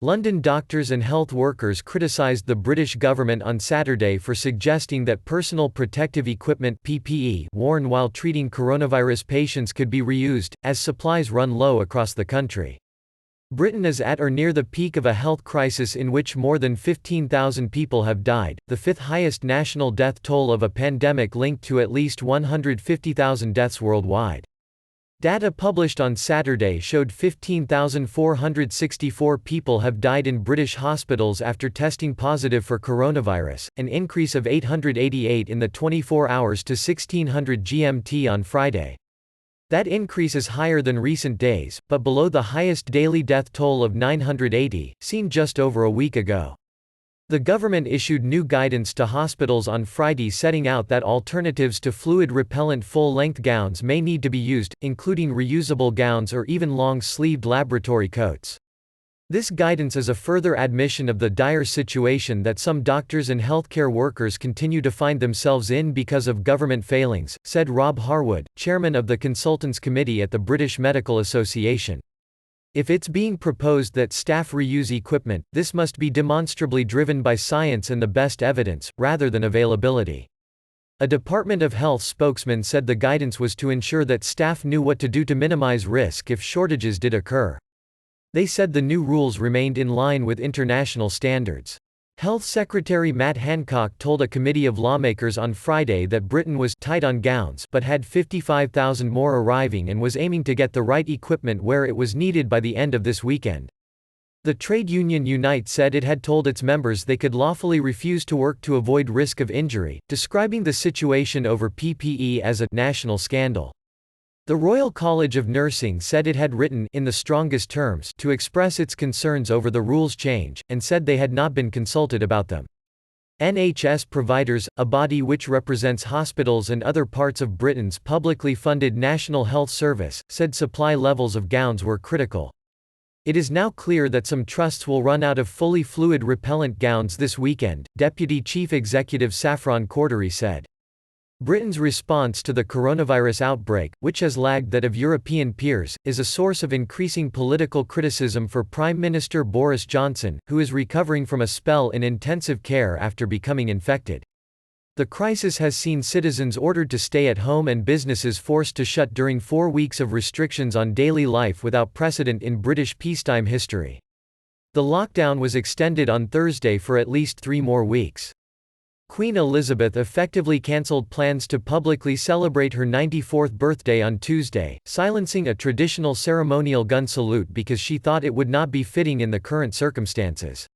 London doctors and health workers criticised the British government on Saturday for suggesting that personal protective equipment (PPE) worn while treating coronavirus patients could be reused, as supplies run low across the country. Britain is at or near the peak of a health crisis in which more than 15,000 people have died, the fifth highest national death toll of a pandemic linked to at least 150,000 deaths worldwide. Data published on Saturday showed 15,464 people have died in British hospitals after testing positive for coronavirus, an increase of 888 in the 24 hours to 1600 GMT on Friday. That increase is higher than recent days, but below the highest daily death toll of 980, seen just over a week ago. The government issued new guidance to hospitals on Friday setting out that alternatives to fluid-repellent full-length gowns may need to be used, including reusable gowns or even long-sleeved laboratory coats. This guidance is a further admission of the dire situation that some doctors and healthcare workers continue to find themselves in because of government failings, said Rob Harwood, chairman of the Consultants Committee at the British Medical Association. If it's being proposed that staff reuse equipment, this must be demonstrably driven by science and the best evidence, rather than availability. A Department of Health spokesman said the guidance was to ensure that staff knew what to do to minimize risk if shortages did occur. They said the new rules remained in line with international standards. Health Secretary Matt Hancock told a committee of lawmakers on Friday that Britain was tight on gowns but had 55,000 more arriving and was aiming to get the right equipment where it was needed by the end of this weekend. The trade union Unite said it had told its members they could lawfully refuse to work to avoid risk of injury, describing the situation over PPE as a national scandal. The Royal College of Nursing said it had written in the strongest terms to express its concerns over the rules change, and said they had not been consulted about them. NHS Providers, a body which represents hospitals and other parts of Britain's publicly funded National Health Service, said supply levels of gowns were critical. It is now clear that some trusts will run out of fully fluid-repellent gowns this weekend, Deputy Chief Executive Saffron Cordery said. Britain's response to the coronavirus outbreak, which has lagged that of European peers, is a source of increasing political criticism for Prime Minister Boris Johnson, who is recovering from a spell in intensive care after becoming infected. The crisis has seen citizens ordered to stay at home and businesses forced to shut during 4 weeks of restrictions on daily life without precedent in British peacetime history. The lockdown was extended on Thursday for at least 3 more weeks. Queen Elizabeth effectively cancelled plans to publicly celebrate her 94th birthday on Tuesday, silencing a traditional ceremonial gun salute because she thought it would not be fitting in the current circumstances.